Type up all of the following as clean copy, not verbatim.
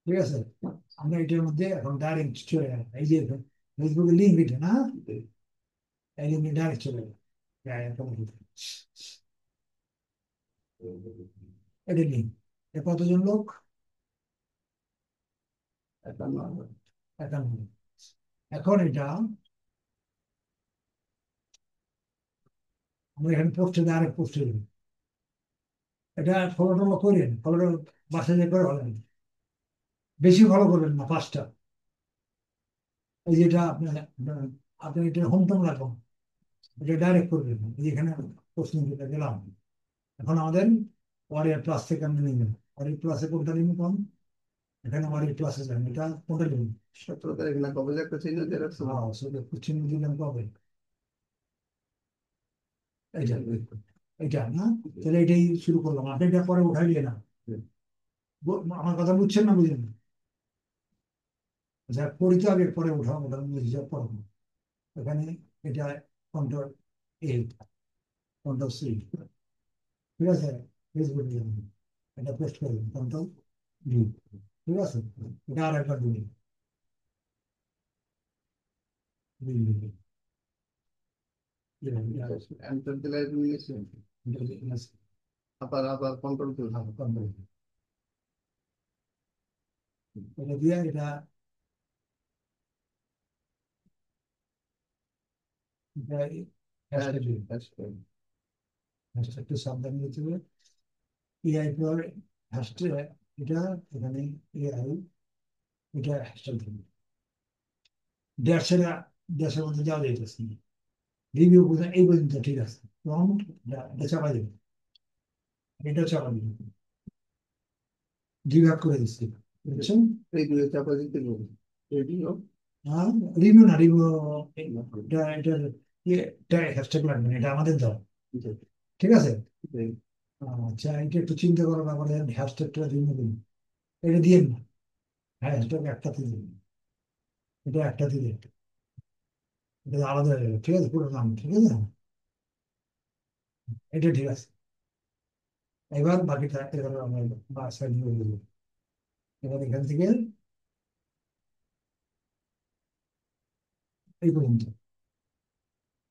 ঠিক আছে, আমরা এটার মধ্যে এখন ডাইরেক্ট চলে গেলাম, এই যে ফেসবুকের লিঙ্ক এটা না, এই লিঙ্কে ডাইরেক্ট চলে গেলাম। এটা লিঙ্ক, কতজন লোক? 51। এখন এটা আমরা এখানে পোস্টে ডাইরেক্ট পোস্টে দেবো। এটা ফলো টলো করেন, ফলো বাসায় যে করে হলেন, বেশি ফলো করবেন না, 5টা। এই যেটা আপনার আপনি এটা হোম টোম রাখুন, এটা ডাইরেক্ট করবেন, এই যে এখানে পোস্টিং যেটা গেলাম। এখন আমাদের ওয়ারিয়ার প্লাস থেকে আমি নিয়ে নেব, ওয়ারিয়ার প্লাসে কোনটা নিব কম, এখানে ওয়ারিয়ার প্লাসে যান, এটা কোনটা নিব? 17 তারিখ না কবে যে একটা চিহ্ন দিয়ে রাখছো? হ্যাঁ, সেটা চিহ্ন দিলাম কবে, এইটা, এইটা না, তাহলে এটাই শুরু করলাম, আপনি এটা পরে উঠাই দিয়ে না। আমার কথা বুঝছেন না, বুঝেন? যা করি তো আগে, পরে উঠাও, ওঠানো হিসাব করবো। এখানে এটা কন্ট্রোল এ, কন্ট্রোল সি, ঠিক আছে, ফেসবুক এটা পেস্ট করবেন, কন্ট্রোল ভি, ঠিক আছে, এটা আর একবার দিন, এন্টার দিলে নিয়েছে, আবার আবার কন্ট্রোল করবে। এটা দিয়ে এটা হ্যাঁ, হ্যাশট্যাগ, হ্যাশট্যাগটা সাবধানে দিতে হবে। এআই পর হ্যাশট্যাগ, এটা এখানে এআই, এটা হ্যাশট্যাগ দেবে, দেড়শো, দেড়শোর মধ্যে যাওয়া যাইতেছে, রিভিউ বোঝা এই পর্যন্ত ঠিক আছে, তখন এটা চাপা দেবে, এটা চাপা দেবে, দুই ভাগ করে দিচ্ছি, বুঝছেন? রেডিও চাপা দিতে বলবে, রেডিও। হ্যাঁ, রিভিউ না, রিভিউ এটা এটার এটা হ্যাশট্যাগ লাগবে না, এটা আমাদের দাও, ঠিক আছে। আচ্ছা, এটা একটু চিন্তা করার ব্যাপারে, হ্যাশট্যাগটা রিভিউ দিন, এটা দিয়ে না, হ্যাশট্যাগ একটাতে দিন, এটা একটাতে দিন, এটা আলাদা হয়ে যাবে, ঠিক আছে, পুরো নাম, ঠিক আছে, এটা ঠিক আছে। এবার বাকিটা এবার আমরা সাইড করে দেবো, এবার এখান থেকে এই পর্যন্ত,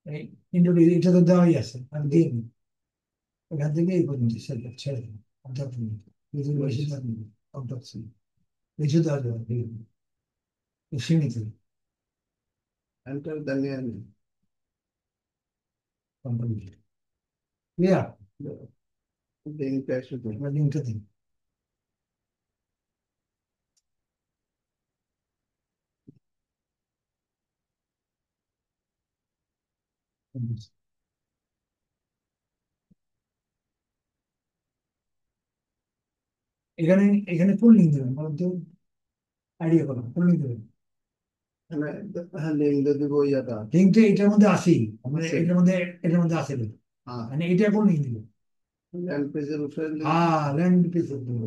এই ইন্টারভিউ এটা তো দেওয়াই আছে, আমি দিয়ে দিই, এখান থেকে এই পর্যন্ত ছেড়ে ছেড়ে দিন, অর্থাৎ বেশি বেশি অর্থাৎ বেশি দেওয়া যাবে, সীমিত এন্টার দানিয়ে কোম্পানি, ক্লিয়ার? লিঙ্কটা শুধু। এবার লিঙ্কটা দিন, এখানে এখানে কোন লিঙ্ক দেবেন বলুন তো, আইডিয়া করুন কোন লিঙ্ক দেবেন। মানে হ্যাঁ, লিঙ্কটা দিব ইয়াটা। লিঙ্কটা এটার মধ্যে আসি, মানে আছে। এটার মধ্যে আসে, হ্যাঁ, মানে এটা কোন লিঙ্ক দিবেন? ল্যান্ড পেজের উপরে লিঙ্ক। হ্যাঁ, ল্যান্ড পেজ দেবো,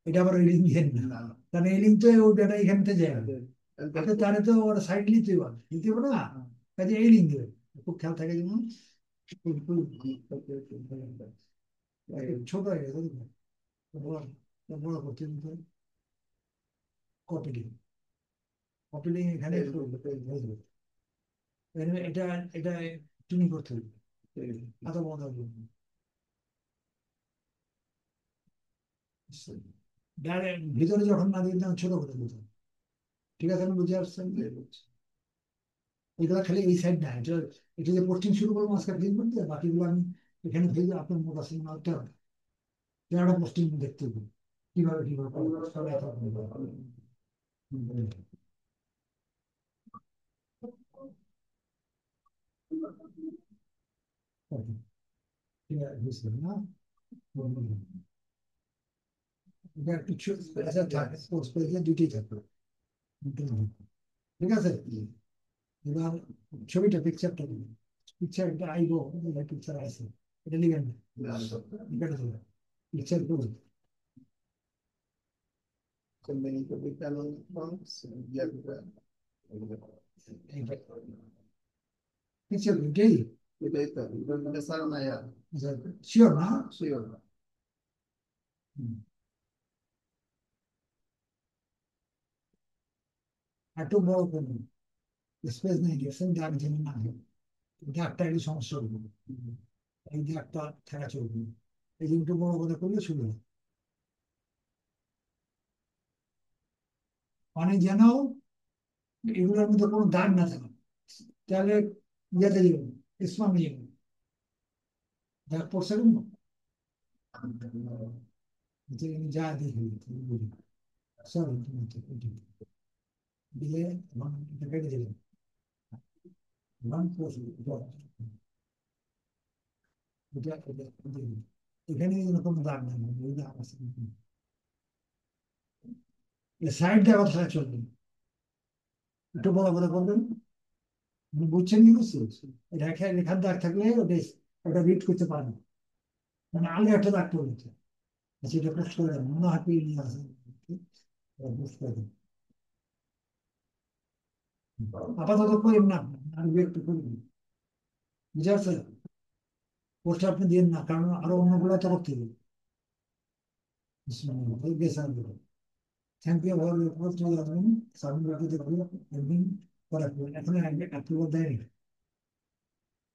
এটা আবার ওই লিঙ্ক দিবেন না, না, কারণ এই লিঙ্ক তো ওই ডাটা এখান থেকে যায় না, enter আপনি তাহলে তো ওর সাইড নিতে হবে, নিতে হবে না, কাজে এই লিঙ্ক দেবেন, খুব খেয়াল থাকে যেমন, ছোট হয়ে গেছে, বড় বড় করতে দিতে, কপি লিঙ্ক, কপি লিঙ্ক এখানে বসবে। এটা এটা তুমি করতে হবে, এত বড় হবে। ডাইরেক্ট ভিতরে যখন না দিতাম ছোট করে দিতাম, ঠিক আছে, আমি বুঝে আসছেন? এগুলো খালি এই সাইড না, এটা এটা যে পোস্টিং শুরু করবো আজকাল ফেস করতে, বাকিগুলো আমি এখানে ফেস আপনার মোট আছে না, একটা পোস্টিং দেখতে হবে কিভাবে কিভাবে করবো, সব এত ঠিক আছে, বুঝলেন না? এটা কিছু থাকে, পোস্ট পেজে দুটি থাকবে, ঠিক আছে। এবার ছবিটা, পিকচারটা দিবেন, পিকচারটা আইবো, পিকচার আছে, এটা লিখেন না, এটা দেবেন, পিকচার করুন, লিঙ্ক বিজ্ঞান ইয়া দিবে। পিকচার দুইটাই, এটাই তো এটা ছাড়া না ইয়া। শিওর না? শিওর। হুম। একটু বড় করুন, স্পেস নেই, গেছেন দাগ যেন না হয়, দাগটা একটু সমস্যা হবে, এই দাগটা থাকা চলবে না। এই যে একটু বড় করে করলে সুবিধা, মানে যেন এগুলোর মধ্যে কোনো দাগ না থাকে, তাহলে ইয়েতে যাবেন, স্পাম যাবেন, দাগ পড়ছে না, যে আমি যা দেখি বুঝি, সরি দিলে এবং এটা কেটে দেবেন, এবং এখানে এরকম দাগ নেই, ওই দাগ আছে, সাইড দেওয়া কথা চলবে, একটু বড় করে করবেন, আপনি বুঝছেন কি বুঝছেন, রেখা রেখার দাগ থাকলে ওটা ওটা রিড করতে পারেন, মানে আগে একটা দাগ পড়েছে, সেটা পোস্ট করে দেন, মনে হয় পেয়ে নিয়ে আসেন, পোস্ট করে দেন, আপাতত করেন না, আর একটু করবেন, বুঝে আছে, পোস্ট আপনি দিন না, কারণ আরো অন্যগুলো তো করতে হবে, থ্যাংক ইউ ফর পোস্ট চলে আসবেন, সাবমিট করতে দেখবেন, একদিন করার পর এখন অ্যাপ্রুভাল দেয়নি,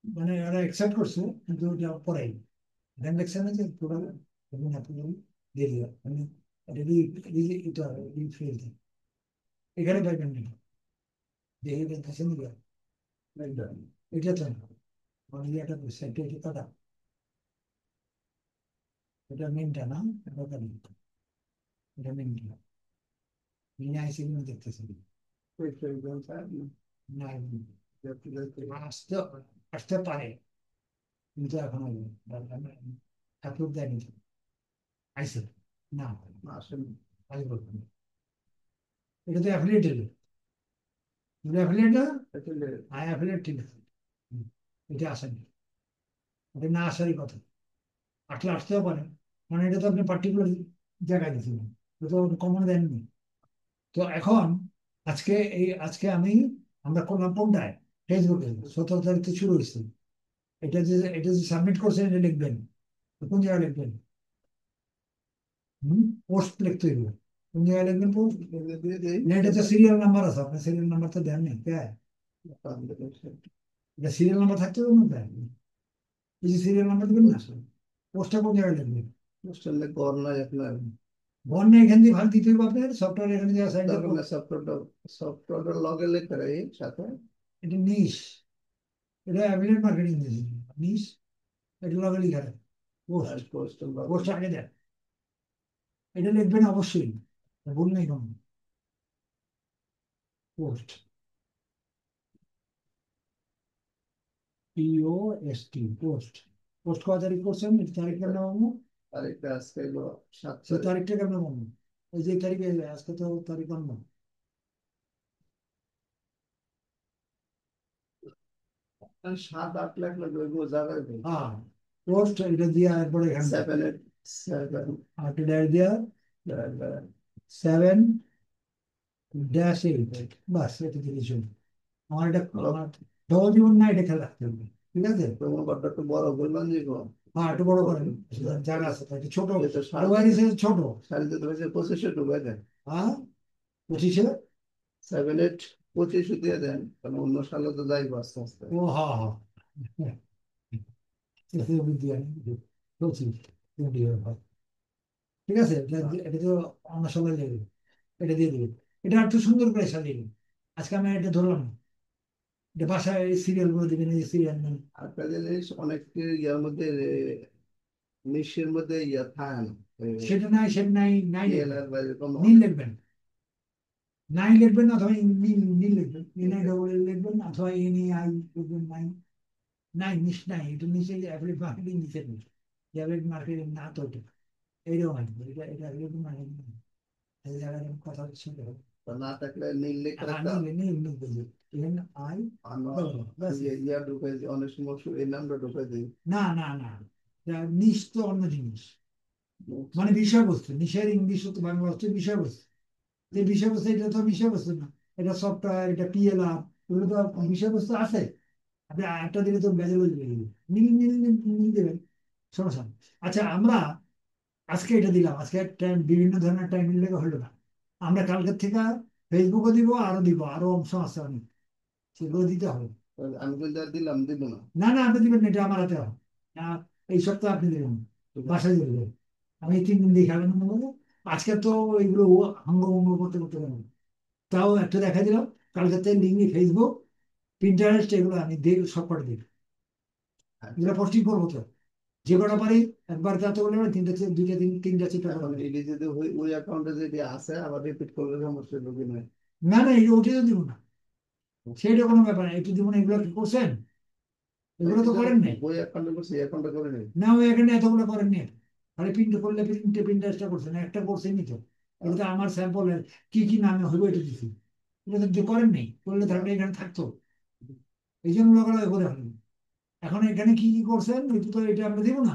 মানে ওরা অ্যাকসেপ্ট করছে কিন্তু ওটা পড়াই, দেন লেখছে না যে টোটাল এবং অ্যাপ্রুভাল দিয়ে দিল, মানে এটা এটা ফেল দেয়, এখানে পাইবেন না, দেখে দেখতেছেন এটা তো না, মানে এটা সাইডে এটা কাটা, এটা মেনটা না, এটা নেই, এটা মেনটা নিয়ে আইসি কিন্তু দেখতেছেন না, আসতে আসতে পারে কিন্তু এখন অ্যাপ্রুভ দেয়নি, আইসে না, আসেন আগে বলবেন, এটা তো অ্যাফিলিয়েটেড, অ্যাফিলিয়েট না, আসলে অ্যাফিলিয়েট ঠিক আছে, এটা আসেনি, এটা না আসারই কথা, আসলে আসতেও পারে, মানে এটা তো আপনি পার্টিকুলার জায়গায় দিচ্ছিলেন, এটা তো কমন দেননি, তো এখন আজকে আমরা করলাম কোনটায়, ফেসবুকে 17 তারিখ শুরু হয়েছে, এটা যে সাবমিট করছেন এটা লিখবেন, তো কোন জায়গায় লিখবেন, পোস্ট লিখতে হইবে, কোন জায়গায় লিখবেন পোস্ট, দিয়ে দিই না এটা তো সিরিয়াল নাম্বার আছে, আপনার সিরিয়াল নাম্বার তো দেন না কে, এটা সিরিয়াল নাম্বার থাকতে হবে না দেন, এই যে সিরিয়াল নাম্বার দেবেন না, পোস্টটা কোন জায়গায় লিখবেন, হোস্টেলে ঘর নাই আপনার, বন্যা এখান দিয়ে ভাগ দিতে হবে আপনার, সফটওয়্যার এখানে দেওয়া সাইডে, দরকার নেই, সফটওয়্যার লগে লেখা রাখি সাথে, এটা নিশ, এটা অ্যাফিলিয়েট মার্কেটিং দিয়েছে, নিশ, এটা লগে লিখা রাখেন, পোস্ট, আর পোস্টের লগে পোস্ট আগে দেন, এটা লিখবেন অবশ্যই, ভুল নেই কোনো, পোস্ট, POST, পোস্ট, পোস্ট কত তারিখ করছেন, এই তারিখ কেন বাবু, আরেকটা আজকে হলো 7 সে তারিখ, তারিখটা কেন বাবু, এই যে তারিখে, আজকে তো তারিখ অন্য, আর 7-8 লাখ লাগবে ওই জায়গায়, হ্যাঁ, পোস্ট এটা দিয়ে একবারে এখানে 787 আর ড্যাশ দিয়া 7-8, বাস এটা দিয়ে চলবে, আমার এটা আমার ডবল জীবন না, এটা খেয়াল রাখতে হবে, ঠিক আছে, তোমার ঘরটা একটু বড় করলাম যে গো, হ্যাঁ একটু বড় করেন, জায়গা আছে তো, এটা ছোট, এটা আর ওয়ারি ছোট, সাড়ে 2500 ঢুকাই দেন, হ্যাঁ 25-এ, 7-8 25 দিয়ে দেন, কারণ অন্য সালে তো যাইবো আস্তে আস্তে। ও হ্যাঁ হ্যাঁ, এটা বুদ্ধি আমি বলছি, 20 হয়। ঠিক আছে, এটা তো আমার সবাই দেবে, এটা দিয়ে দেবে, এটা একটু সুন্দর করে সাজিয়ে দেবে, আজকে আমি এটা ধরলাম না, এটা বাসায় সিরিয়াল গুলো দিবেন, এই সিরিয়াল নেই, আরেকটা জিনিস অনেক ইয়ার মধ্যে নিশ্চয়ের মধ্যে ইয়া থাকে না, সেটা নাই, সেটা নাই, নাই লিখবেন, PLR বা এরকম নীল লিখবেন, নাই লিখবেন অথবা নীল, নীল লিখবেন, NI লিখবেন অথবা NAI লিখবেন, নাই, নাই নিশ নাই, এটা নিচে অ্যাফিলিয়েট মার্কেটিং নিচে নেই, অ্যাফিলিয়েট মার্কেটিং না তো এটা, এইরকম আসবে, এটা অ্যাফিলিয়েট মার্কেটিং, এই জায়গায় কথা শুনতে হবে, তো না থাকলে নীল লেখা হ্যাঁ রাখতাম। নীল নীল লিখবে, NI, আমার ব্যাস, ইয়া ঢুকাই দিই, অনেক সময় এই নামটা ঢুকাই দিই, না না না, নিশ তো অন্য জিনিস, মানে বিষয়বস্তু, নিশের ইংলিশ তো বাংলা হচ্ছে বিষয়বস্তু, যে বিষয়বস্তু এটা তো বিষয়বস্তু না, এটা সফটওয়্যার, এটা PLR, এগুলো তো বিষয়বস্তু আছে, আপনি একটা দিলে তো বেজে বলবে, নীল নীল নীল নীল দেবেন, সমস্যা নেই। আচ্ছা আমরা আজকে এটা দিলাম, আজকে টাইম বিভিন্ন ধরনের টাইম লেগে হলো না, আমরা কালকের থেকে ফেসবুকও দিব, আরো দিব, আরো অংশ আছে অনেক, সেগুলো দিতে হবে। তাহলে আমি কিন্তু আর দিলাম দিব না। না না, আপনি দিবেন না, এটা আমার হাতে হবে। আহ, এই সপ্তাহে আপনি দেবেন, ঠিক আছে। বাসায় দেবেন। আমি 3 দিন দিয়ে খেলাম না বলে, আজকে তো এগুলো হঙ্গ করতে করতে পারবো। তাও একটা দেখা দিলাম, কালকে থেকে লিঙ্ক ফেসবুক, পিন্টারেস্ট, এগুলো আমি দিয়ে সব কটা দিই। আচ্ছা। এগুলো পোস্টিং করবো তো, যে কটা পারি। একবার যাতে বলে না, দুইটা তিনটা চিন্তা এখন করবো। এটি যদি ওই ওই অ্যাকাউন্টে যদি আছে আবার রিপিট করলে সমস্যা হবে না? না না, এই ওটি তো দিব না, সেইটা কোনো ব্যাপার না, একটু দিব না। এগুলো কি করছেন? এগুলো তো এটা করেন নাই। ওই অ্যাকাউন্টে করছি, এই অ্যাকাউন্টে করে নেই। না, ওই এখানে এতগুলো করেননি। খালি প্রিন্ট করলে প্রিন্টারটা করছেন, একটা করছেনই তো। এটা তো আমার স্যাম্পলের কি কি নামে হইব এটা দিছি। এটা তো করেন নাই, করলে তাহলে এখানে থাকতো। এই জন্য লোকেরা করে হলেন। এখন এখানে কি কি করছেন এটা তো, এটা আমরা দিব না।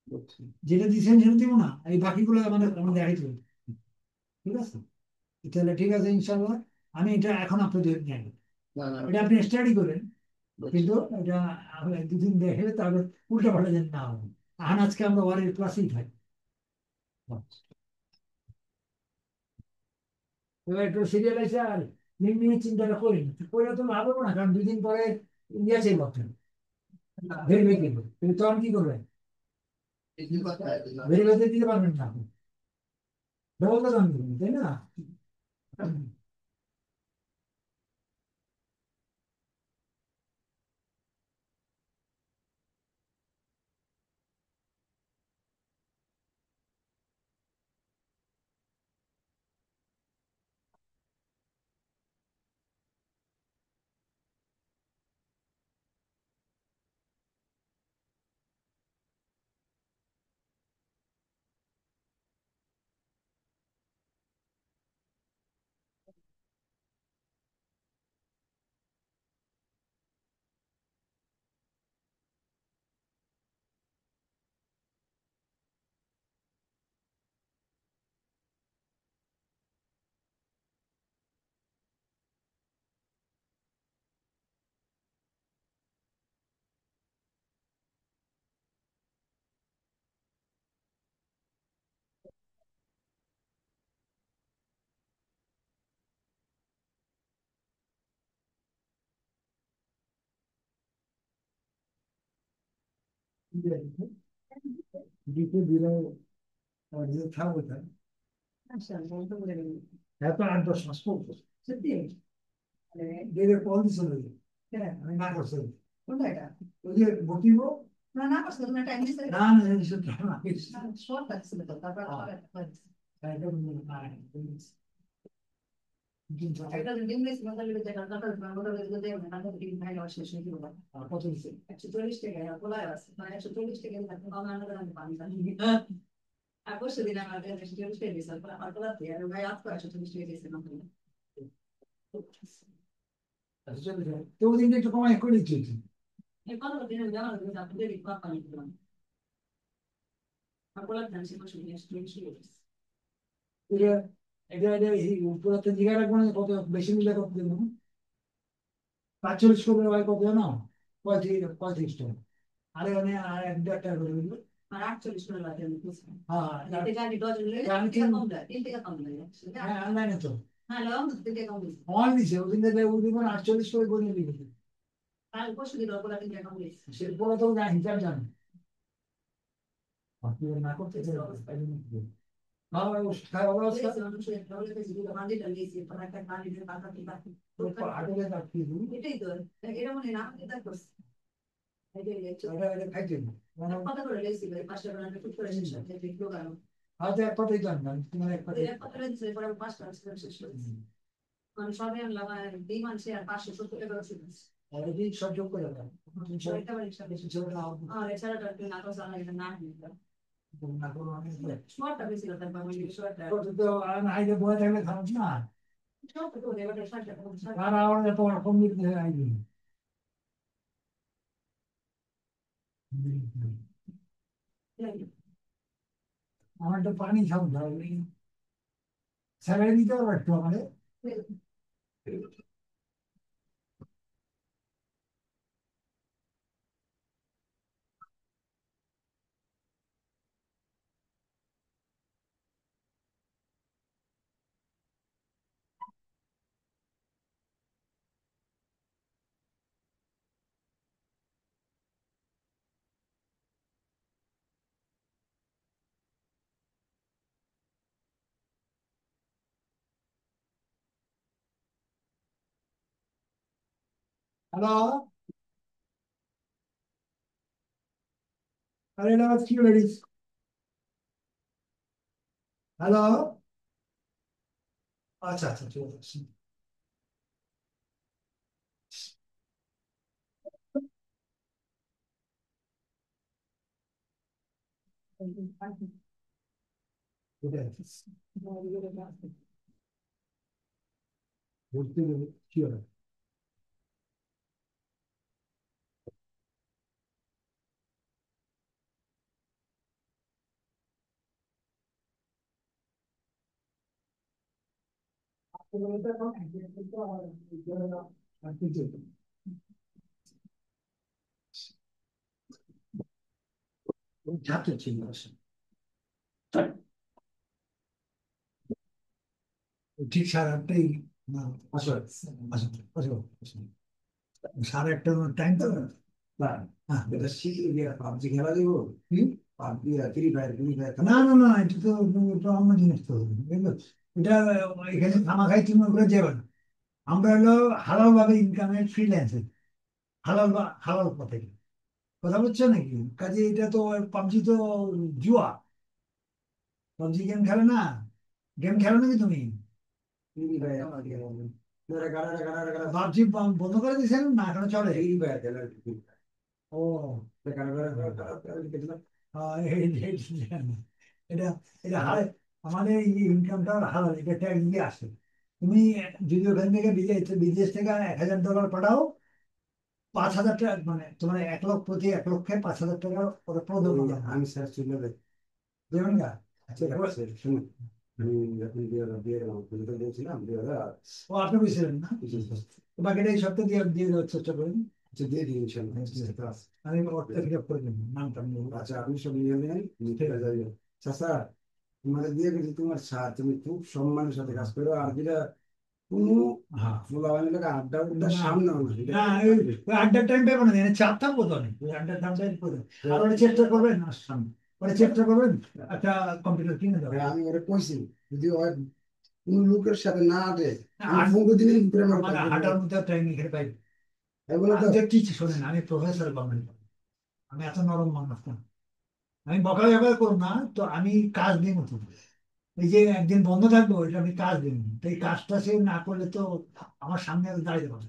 বুঝছি। যেটা দিচ্ছেন সেটা দিব না, এই বাকিগুলো আমাদের আমাদের দেখাইতে হবে। ঠিক আছে, তাহলে ঠিক আছে ইনশাল্লাহ। আমি এটা এখন আপনাদের নেন, না না, এটা আপনি স্টাডি করেন। বুঝছি। কিন্তু এটা আমি 2 দিন দেখে তারপর উল্টা পাল্টা যেন না হবে। এখন আজকে আমরা ওয়ারের ক্লাসেই থাকি। এবার একটু সিরিয়াল আছে, আর নিয়ে চিন্তাটা করি করে তো লাভ হবো না, কারণ 2 দিন পরে ইন্ডিয়া চাই ভাবছেন, ভেরি কিন্তু কিন্তু তখন কি করবেন? এই যে কথা, ভেরি ভেতে দিতে পারবেন না আপনি, ব্যবস্থা দাম দিবেন, তাই না? দিতে দিলে থাকবে তাই। এত 8-10 মাস পড়বো সত্যি, দেবে কল দিছিল আমি না করছি। কোনটা এটা? ওই যে বকিব। না না করছিল না, টাইম দিছে না না, জিনিস তো না শর্ট লাগছিল তো, তারপর একদম না একটা দিন মিস মনে হলো যে কালকে আমরা বলে দিতে না, কালকে দিন ভাই আমার শেষ হয়ে গেল। কত দিছে? 140 টাকা বলা আছে, মানে 140 টাকা না, আমরা না আমি পানি জানি। আর পরশু দিন আমাদের 140 টাকা দিছে, আমার বলা দিয়ে আর ভাই আজকে 140 টাকা দিছে না। আচ্ছা চলো যাই। তো ওই দিনটা একটু কমাই করে দিচ্ছি। এই 15 দিন জানা যায় যে আপনাদের রিকভার পানি দিলাম। আপনারা জানেন সেটা শুনে শুনে এটা এটা এই পুরাতন জায়গা রাখবো না, কত বেশি মিলে কত দেবো? 45 করে হয় কত জানো? 35 টাকা। আরে মানে আর 1-1.5 টাকা করে দিলো। আর 48 করে লাগে আমি বুঝলাম। হ্যাঁ এতে গাড়ি ডজন লই, আমি 3 টাকা কম দেয়, 3 টাকা কম দেয়। হ্যাঁ অনলাইনে তো। হ্যাঁ লও 3 টাকা কম দিছে। অন দিছে ওদিন থেকে ওই দিন 48 করে করে দিয়েছে। কাল পরশু দিন ওগুলা 3 টাকা কম দিছে। সে বড় তো না হিসাব জানো। আপনি না করতে চাই তাই না? হ্যাঁ ও খাওয়া অবস্থা। আগে রাখি এটাই তো, এটা মনে না এটা করছে। এটা খাইতে মানে কথা করে লেছি ভাই, 5 টাকা করে ঠিক করে শেষ হচ্ছে দেখলো কারণ হয়তো এক কথাই জানতাম, তোমার এক কথাই এক কথা লেছি পরে 5 টাকা শেষ হচ্ছে। মানে সবাই লাগায় দুই মানুষে আর 570 টাকা ছিল। আর এই সব যোগ করে দাও, 300 টাকা বেশি বেশি ছিল না। আর এছাড়া তো না তো জানা এটা না নিলাম না করো, আমি শর্টটা বেশি কথা আমি শর্টটা তো আর আইলে বয় থাকলে খারাপ না। শর্ট তো এবারে শর্টটা আর আমার তো কম দিতে আইবি। আমার তো পানি খাও ধরে স্যালারি দিতে পারবো একটু আমাদের? হ্যালো, আরে এটা কি লেডিস? হ্যালো, আচ্ছা আচ্ছা ঠিক আছে। বলতে গেলে কি হবে? ছাত্র ছিল আসলে। ঠিক সাড়ে আটটাই। না, আসো আসো আসো আসো। সাড়ে একটা টাইম তো না। হ্যাঁ, এটা শিখে গিয়ে পাবজি খেলা দিব কি? পাবজি ফ্রি ফায়ার না না না, এটা তো এটা অন্য জিনিস তো, বুঝলো? এটা এখানে খামা খাই তুমি করে যাবে না। আমরা হলো হালাল ভাবে ইনকামের ফ্রিল্যান্সার, হালাল পথে। কথা বলছো নাকি? কাজে এটা তো পাবজি তো জুয়া। পাবজি গেম খেলে না? গেম খেলো নাকি তুমি? পাবজি বন্ধ করে দিয়েছেন না এখনো চলে? ও, এটা এটা হারে, আমাদের এই ইনকামটা হারাল, এটা ট্যাক্স দিয়ে আসে। তুমি যদি ওখান থেকে বিদেশ থেকে $1,000 পাঠাও, 5,000 টাকা, মানে তোমার 1 লক্ষ, প্রতি 1 লক্ষে 5,000 টাকা ওরা প্রদান। আমি স্যার চলে দেবেন না? আচ্ছা শুনুন, আমি যখন দিয়েছিলাম 2,000, ও আপনি বুঝছিলেন না? তো বাকিটা এই সপ্তাহে দিয়ে দিয়ে দেওয়ার চেষ্টা করেন। আচ্ছা দিয়ে দিন ইনশাল্লাহ। আমি অর্থ ফিরে করে দেবো, নামটা আমি বলবো। আচ্ছা আপনি সব নিয়ে নেন, ঠিক আছে। চাচা, তোমাদের দিয়ে গেছি তোমার সাথ, তুমি খুব সম্মানের সাথে কাজ করো। আর যেটা কোনো ফুলাবানি লাগে আড্ডা উড্ডা সামনে না, ওই আড্ডার টাইম পাবো না, চাপ থাকবো তো অনেক, ওই আড্ডার টাইমটা করে। আর ওরা চেষ্টা করবেন না সামনে, ওরা চেষ্টা করবেন একটা কম্পিউটার কিনে দেবো। আমি ওরা কইছি যদি ওর কোন লোকের সাথে না আডে, আমি 15 দিনের ভিতরে আমার হাঁটার মধ্যে টাইম এখানে পাই। এগুলো তো দেখছি, শোনেন আমি প্রফেসর গভর্নমেন্ট, আমি এত নরম মানুষ না। আমি বকা ব্যবহার করবো না তো, আমি কাজ দিই মতো। এই যে একদিন বন্ধ থাকবো, এটা আমি কাজ দিই, তো এই কাজটা সে না করলে তো আমার সামনে আর দাঁড়িয়ে পারে।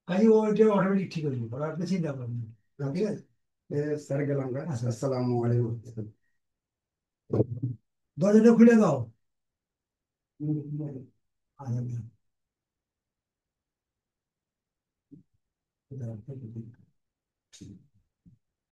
কাজে ও এটা অটোমেটিক ঠিক হয়ে যাবে, ওরা আপনি চিন্তা করবেন না। ঠিক আছে, স্যার গেলাম। আসসালামু আলাইকুম। দরজাটা খুলে দাও। আচ্ছা,